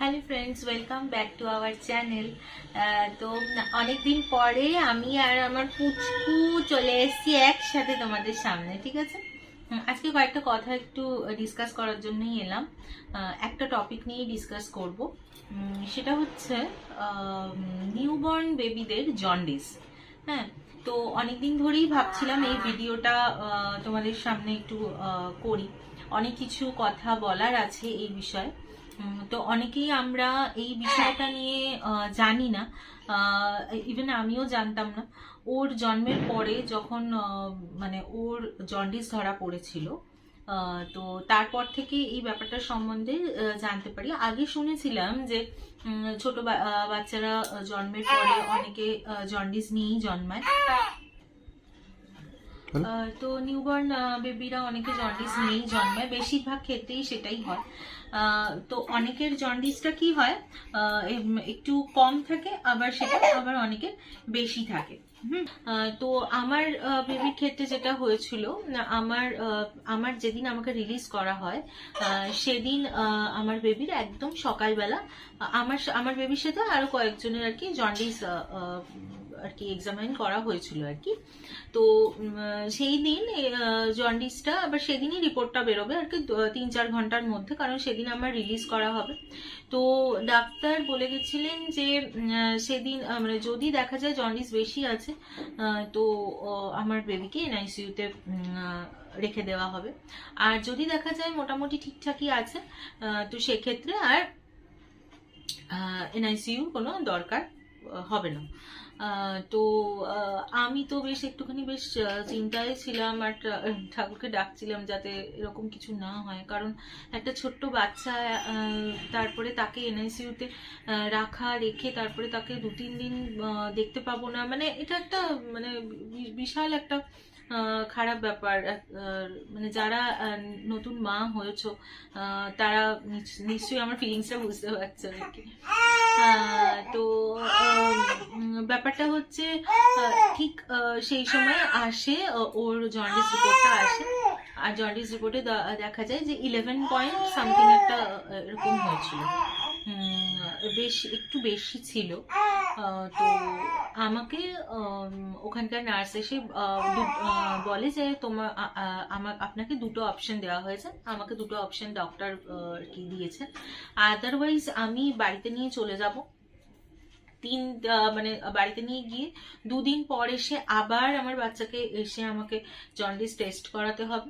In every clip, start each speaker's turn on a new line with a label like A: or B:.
A: Hello friends, welcome back to our channel. তো অনেকদিন পরে আমি আর আমার পুচকু চলে এসেছি একসাথে তোমাদের সামনে, ঠিক আছে। আজকে কয়েকটা কথা একটু ডিসকাস করার জন্যই এলাম। একটা টপিক নিয়ে ডিসকাস করব, সেটা হচ্ছে নিউবর্ন বেবিদের জন্ডিস। হ্যাঁ, তো অনেকদিন ধরেই ভাবছিলাম এই ভিডিওটা তোমাদের সামনে একটু করি। অনেক কিছু কথা বলার আছে এই বিষয়ে। তো অনেকেই আমরা এই বিষয়টা নিয়ে জানি না, ইভেন আমিও জানতাম না। ওর জন্মের পরে যখন মানে ওর জন্ডিস ধরা পড়েছিল, তো তারপর থেকে এই ব্যাপারটা সম্বন্ধে জানতে পারি। আগে শুনেছিলাম যে ছোট বাচ্চারা জন্মের পরে অনেকে জন্ডিস নিয়েই জন্মায়। তো নিউবর্ন বেবিরা অনেকে জন্ডিস নিয়েই জন্মায়, বেশিরভাগ ক্ষেত্রেই সেটাই হয়। তো অনেকের জন্ডিসটা কি হয়, একটু কম থাকে, আবার সেটা আবার অনেকের বেশি থাকে। তো আমার বেবির ক্ষেত্রে যেটা হয়েছিল, আমার যেদিন আমাকে রিলিজ করা হয় সেদিন আমার বেবির একদম সকালবেলা আমার বেবির সাথে আরো কয়েকজনের আর কি জন্ডিস আর কি এক্সামাইন করা হয়েছিল আর কি। তো সেই দিন জন্ডিসটা আবার সেদিনই রিপোর্টটা বেরোবে আর কি 3-4 ঘন্টার মধ্যে, কারণ সেদিন আমার রিলিজ করা হবে। তো ডাক্তার বলে গেছিলেন যে সেদিন মানে যদি দেখা যায় জন্ডিস বেশি আছে, তো আমার বেবিকে এনআইসিইউতে রেখে দেওয়া হবে। আর যদি দেখা যায় মোটামুটি ঠিকঠাকই আছে, তো সেক্ষেত্রে আর এনআইসিইউর কোনো দরকার হবে না। তো আমি তো বেশ একটুখানি বেশ চিন্তায় ছিলাম, আর ঠাকুরকে ডাকছিলাম যাতে এরকম কিছু না হয়। কারণ একটা ছোট্ট বাচ্চা, তারপরে তাকে এনআইসিইউতে রেখে তারপরে তাকে 2-3 দিন দেখতে পাবো না, মানে এটা একটা মানে বিশাল একটা খারাপ ব্যাপার। মানে যারা নতুন মা হয়েছো তারা নিশ্চয়ই আমার ফিলিংসটা বুঝতে পারছো আর কি। তো ব্যাপারটা হচ্ছে ঠিক সেই সময় আসে ওর জন্ডিস রিপোর্টটা আসে, আর জন্ডিস রিপোর্টে দেখা যায় যে 11 পয়েন্ট সামথিং একটা এরকম হয়েছিল, বেশ একটু বেশি ছিল। তো আমাকে ওখানকার নার্স এসে বলে যে আপনাকে দুটো অপশন দেওয়া হয়েছে। আমাকে দুটো অপশন ডক্টর কি দিয়েছে, আদারওয়াইজ আমি বাড়িতে নিয়ে চলে যাব। মানে বাড়িতে নিয়ে গিয়ে 2 দিন পর এসে আবার আমার বাচ্চাকে এসে আমাকে জন্ডিস টেস্ট করাতে হবে।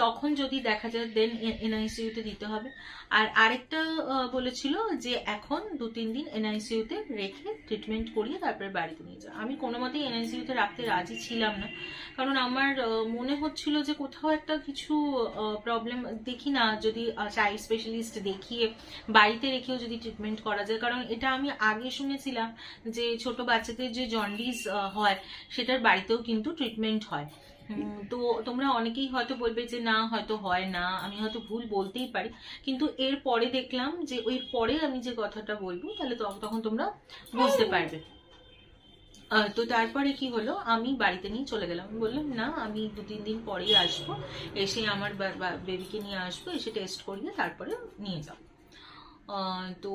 A: তখন যদি দেখা যায় দেন এনআইসিইউতে দিতে হবে। আর আরেকটা বলেছিল যে এখন 2-3 দিন এনআইসিইউতে রেখে ট্রিটমেন্ট করিয়ে তারপরে বাড়িতে নিয়ে যাও। আমি কোনো মতেই এনআইসিইউতে রাখতে রাজি ছিলাম না, কারণ আমার মনে হচ্ছিল যে কোথাও একটা কিছু প্রবলেম দেখি না, যদি চাইল্ড স্পেশালিস্ট দেখিয়ে বাড়িতে রেখেও যদি ট্রিটমেন্ট করা যায়। কারণ এটা আমি আগে শুনেছিলাম যে ছোট বাচ্চাদের যে জন্ডিস হয় সেটার বাড়িতেও কিন্তু ট্রিটমেন্ট হয়। তো তোমরা অনেকেই হয়তো বলবে যে না, হয়তো হয় না, আমি হয়তো ভুল বলতেই পারি, কিন্তু এর পরে দেখলাম যে ওই পরে আমি যে কথাটা বলবো তাহলে তখন তোমরা বুঝতে পারবে। তো তারপরে কি হলো, আমি বাড়িতে নিয়ে চলে গেলাম। আমি বললাম না, আমি 2-3 দিন পরেই আসবো, এসে আমার বেবিকে নিয়ে আসবো, এসে টেস্ট করিয়ে তারপরে নিয়ে যাবো। তো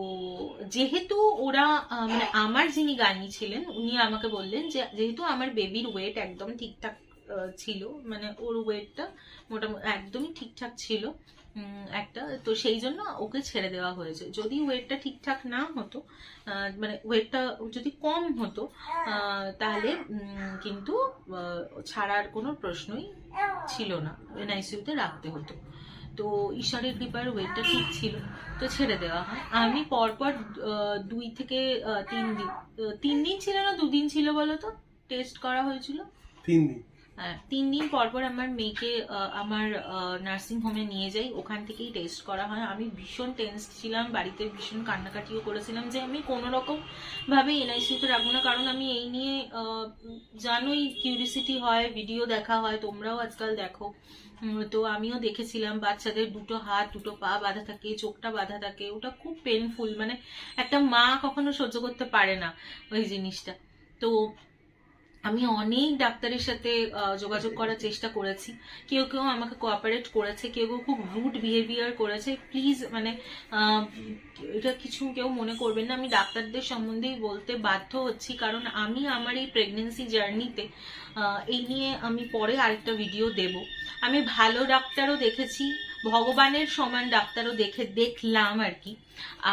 A: যেহেতু ওরা মানে আমার যিনি গাইনি ছিলেন উনি আমাকে বললেন যে যেহেতু আমার বেবির ওয়েট একদম ঠিকঠাক ছিল, মানে ওর ওয়েটটা মোটামুটি একদমই ঠিকঠাক ছিল একটা, তো সেই জন্য ওকে ছেড়ে দেওয়া হয়েছে। যদি ওয়েটটা ঠিকঠাক না হতো, মানে ওয়েটটা যদি কম হতো, তাহলে কিন্তু ছাড়ার কোনো প্রশ্নই ছিল না, এনআইসিইউতে রাখতে হতো। তো ঈশ্বরের কৃপার ওয়েটটা ঠিক ছিল, তো ছেড়ে দেওয়া হয়। আমি পরপর 2 থেকে 3 দিন, 3 দিন ছিল না 2 দিন ছিল বলো তো টেস্ট করা হয়েছিল?
B: 3 দিন।
A: হ্যাঁ, 3 দিন পরপর আমার মেয়েকে আমার নার্সিং হোমে নিয়ে যাই, ওখান থেকেই টেস্ট করা হয়। আমি ভীষণ টেন্স ছিলাম, বাড়িতে ভীষণ কান্নাকাটিও করেছিলাম যে আমি কোনো রকম ভাবে এনআইসিইউতে রাখবো না, কারণ আমি এই নিয়ে জানোই কিউরিসিটি হয়, ভিডিও দেখা হয়, তোমরাও আজকাল দেখো। তো আমিও দেখেছিলাম বাচ্চাদের 2 হাত 2 পা বাঁধা থাকে, চোখটা বাঁধা থাকে, ওটা খুব পেনফুল, মানে একটা মা কখনো সহ্য করতে পারে না ওই জিনিসটা। তো আমি অনেক ডাক্তারের সাথে যোগাযোগ করার চেষ্টা করেছি, কেউ কেউ আমাকে কোঅপারেট করেছে, কেউ কেউ খুব রুড বিহেভিয়ার করেছে। প্লিজ মানে এটা কিছু কেউ মনে করবেন না, আমি ডাক্তারদের সম্বন্ধেই বলতে বাধ্য হচ্ছি, কারণ আমি আমার এই প্রেগনেন্সি জার্নিতে এই নিয়ে আমি পরে আরেকটা ভিডিও দেব। আমি ভালো ডাক্তারও দেখেছি, ভগবানের সমান ডাক্তারও দেখলাম আর কি,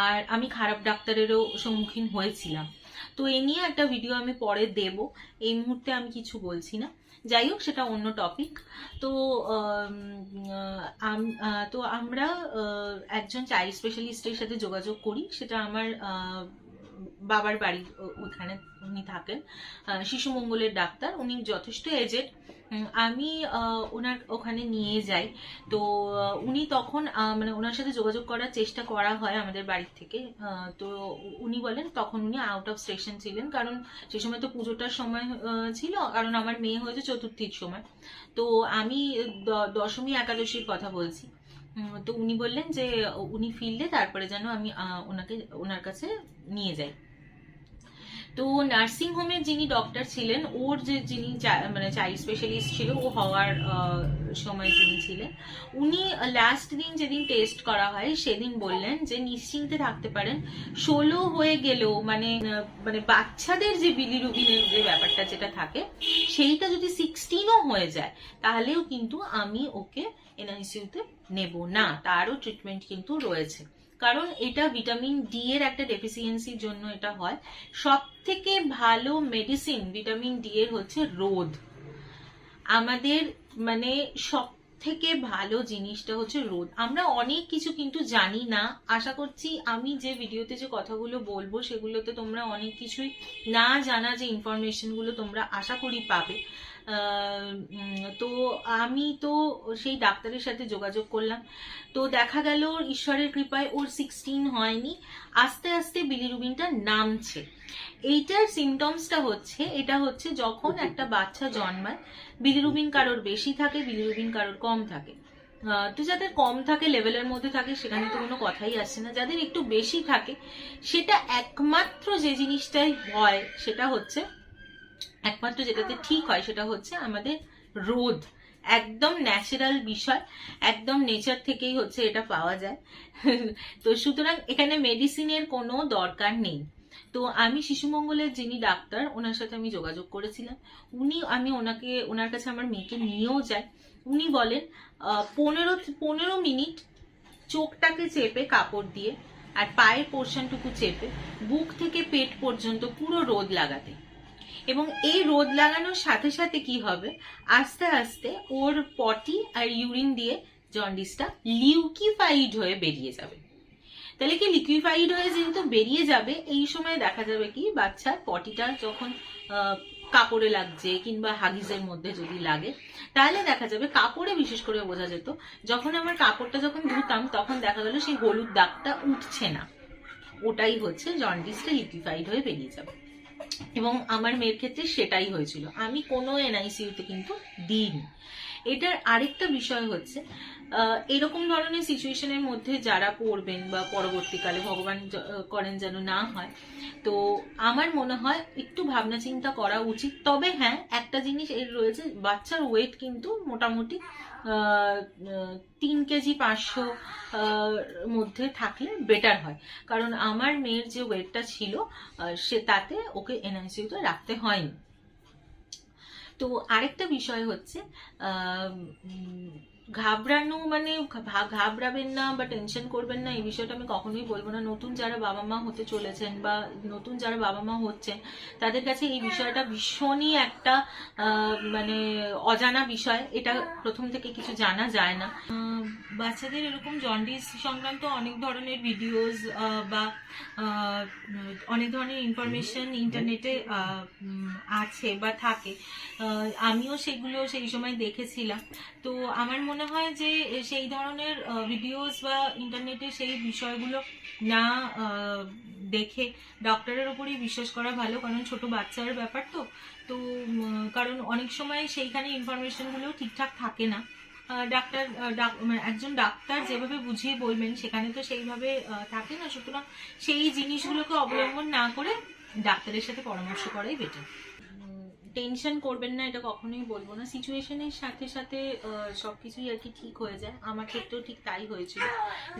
A: আর আমি খারাপ ডাক্তারেরও সম্মুখীন হয়েছিলাম। তো এ নিয়ে একটা ভিডিও আমি পরে দেব, এই মুহূর্তে আমি কিছু বলছি না। যাই হোক, সেটা অন্য টপিক। তো তো আমরা একজন চাইল্ড স্পেশালিস্টের সাথে যোগাযোগ করি, সেটা আমার বাবার বাড়ির ওখানে উনি থাকেন, শিশু মঙ্গলের ডাক্তার, উনি যথেষ্ট এজেড। আমি ওনার ওখানে নিয়ে যাই। তো উনি তখন মানে ওনার সাথে যোগাযোগ করার চেষ্টা করা হয় আমাদের বাড়ির থেকে। তো উনি বলেন তখন উনি আউট অফ স্টেশন ছিলেন, কারণ সে সময় তো পুজোটার সময় ছিল, কারণ আমার মেয়ে হয়েছে চতুর্থীর সময়। তো আমি দশমী একাদশীর কথা বলছি। তো উনি বললেন যে উনি ফিরলে তারপরে যেন আমি ওনার কাছে নিয়ে যাই। তো নার্সিং হোমের যিনি ডক্টর ছিলেন, ওর যিনি মানে চাইল্ড স্পেশালিস্ট ছিল, ও হওয়ার সময় যিনি ছিলেন, উনি লাস্ট দিন যেদিন টেস্ট করা হয় সেদিন বললেন যে নিশ্চিন্তে থাকতে পারেন, 16 হয়ে গেলেও মানে মানে বাচ্চাদের যে বিলিরুবিনের যে ব্যাপারটা যেটা থাকে, সেইটা যদি 16ও হয়ে যায় তাহলেও কিন্তু আমি ওকে এনআইসিইউতে নেব না, তারও ট্রিটমেন্ট কিন্তু রয়েছে। কারণ এটা ভিটামিন ডি এর একটা ডেফিসিয়েন্সির জন্য এটা হয়। সব থেকে ভালো মেডিসিন ভিটামিন ডি এর হচ্ছে রোদ। আমাদের মানে সব থেকে ভালো জিনিসটা হচ্ছে রোদ। আমরা অনেক কিছু কিন্তু জানি না, আশা করছি আমি যে ভিডিওতে যে কথাগুলো বলবো সেগুলোতে তোমরা অনেক কিছুই না জানা যে ইনফরমেশন গুলো তোমরা আশা করি পাবে। তো আমি তো সেই ডাক্তারের সাথে যোগাযোগ করলাম, তো দেখা গেল ঈশ্বরের কৃপায় ওর 16 হয়নি, আস্তে আস্তে বিলিরুবিনটা নামছে। এইটার সিমটমসটা হচ্ছে, এটা হচ্ছে যখন একটা বাচ্চা জন্মায়, বিলিরুবিন কারোর বেশি থাকে, বিলিরুবিন কারোর কম থাকে। তো যাদের কম থাকে, লেভেলের মধ্যে থাকে, সেখানে তো কোনো কথাই আসছে না। যাদের একটু বেশি থাকে, সেটা একমাত্র যে জিনিসটাই হয় সেটা হচ্ছে, একমাত্র যেটাতে ঠিক হয় সেটা হচ্ছে আমাদের রোদ। একদম ন্যাচারাল বিষয়, একদম নেচার থেকেই হচ্ছে এটা পাওয়া যায়। তো সুতরাং এখানে মেডিসিনের কোনো দরকার নেই। তো আমি শিশু মঙ্গলের যিনি ডাক্তার, ওনার সাথে আমি যোগাযোগ করেছিলাম। আমি ওনার কাছে আমার মেয়েকে নিয়েও যাই। উনি বলেন 15 মিনিট চোখটাকে চেপে কাপড় দিয়ে আর পায়ের পোর্শনটুকু চেপে বুক থেকে পেট পর্যন্ত পুরো রোদ লাগাতে, এবং এই রোদ লাগানোর সাথে সাথে কি হবে, আস্তে আস্তে ওর পটি আর ইউরিন দিয়ে জন্ডিসটা লিউকিফাইড হয়ে বেরিয়ে যাবে। তাহলে কি লিকুইফাইড হয়ে যেহেতু বেরিয়ে যাবে, এই সময় দেখা যাবে কি বাচ্চার পটিটা যখন কাপড়ে লাগছে কিংবা হাগিজের মধ্যে যদি লাগে, তাহলে দেখা যাবে কাপড়ে বিশেষ করে বোঝা যেত, যখন আমার কাপড়টা যখন ধুতাম তখন দেখা গেল সেই হলুদ দাগটা উঠছে না, ওটাই হচ্ছে জন্ডিসটা লিকুইফাইড হয়ে বেরিয়ে যাবে। এবং আমার মেয়ের ক্ষেত্রে সেটাই হয়েছিল, আমি কোনো এনআইসিইউতে কিন্তু দিইনি। এটার আরেকটা বিষয় হচ্ছে, এরকম ধরনের সিচুয়েশনের মধ্যে যারা পড়বেন বা পরবর্তীকালে ভগবান করেন যেন না হয়, তো আমার মনে হয় একটু ভাবনা চিন্তা করা উচিত। তবে হ্যাঁ, একটা জিনিস এর রয়েছে, বাচ্চার ওয়েট কিন্তু মোটামুটি 3 কেজি 500 মধ্যে থাকলে বেটার হয়, কারণ আমার মেয়ের যে ওয়েটটা ছিল সে তাতে ওকে এনআইসিইউতে রাখতে হয়নি। তো আরেকটা বিষয় হচ্ছে, ঘাবড়ানো মানে ঘাবড়াবেন না বা টেনশন করবেন না, এই বিষয়টা আমি কখনোই বলবো না। নতুন যারা বাবা মা হতে চলেছেন বা নতুন যারা বাবা মা হচ্ছেন, তাদের কাছে এই বিষয়টা ভীষণই একটা মানে অজানা বিষয়, এটা প্রথম থেকে কিছু জানা যায় না। বাচ্চাদের এরকম জন্ডিস সংক্রান্ত অনেক ধরনের ভিডিওস বা অনেক ধরনের ইনফরমেশন ইন্টারনেটে আছে বা থাকে, আমিও সেগুলো সেই সময় দেখেছিলাম। তো আমার মনে হয় যে সেই ধরনের ভিডিওস বা ইন্টারনেটে সেই বিষয়গুলো না দেখে ডক্টরের উপরই বিশ্বাস করা ভালো, কারণ ছোট বাচ্চার ব্যাপার তো। তো কারণ অনেক সময় সেইখানে ইনফরমেশনগুলো ঠিকঠাক থাকে না, একজন ডাক্তার যেভাবে বুঝিয়ে বলবেন সেখানে তো সেইভাবে থাকে না। সুতরাং সেই জিনিসগুলোকে অবলম্বন না করে ডাক্তারের সাথে পরামর্শ করাই বেটার। টেনশন করবেন না, এটা কখনোই বলবো না। সিচুয়েশনের সাথে সাথে সবকিছুই আর কি ঠিক হয়ে যায়। আমার ক্ষেত্রেও ঠিক তাই হয়েছিল।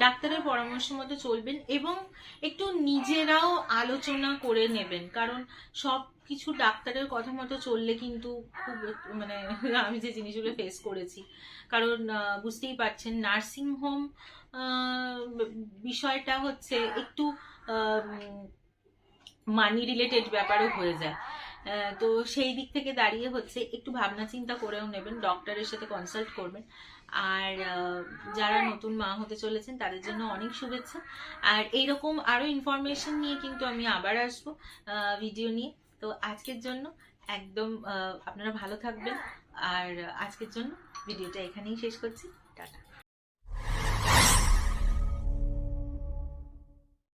A: ডাক্তারের পরামর্শ মতো চলবেন এবং একটু নিজেরাও আলোচনা করে নেবেন, কারণ সব কিছু ডাক্তারের কথা মতো চললে কিন্তু খুব মানে আমি যে জিনিসগুলো ফেস করেছি, কারণ বুঝতেই পারছেন নার্সিং হোম বিষয়টা হচ্ছে একটু মানি রিলেটেড ব্যাপারও হয়ে যায়। তো সেই দিক থেকে দাঁড়িয়ে হচ্ছে একটু ভাবনা চিন্তা করেও নেবেন, ডক্টরের সাথে কনসাল্ট করবেন। আর যারা নতুন মা হতে চলেছেন তাদের জন্য অনেক শুভেচ্ছা। আর এইরকম আরো ইনফরমেশন নিয়ে কিন্তু আমি আবার আসবো ভিডিও নিয়ে। তো আজকের জন্য একদম আপনারা ভালো থাকবেন, আর আজকের জন্য ভিডিওটা এখানেই শেষ করছি।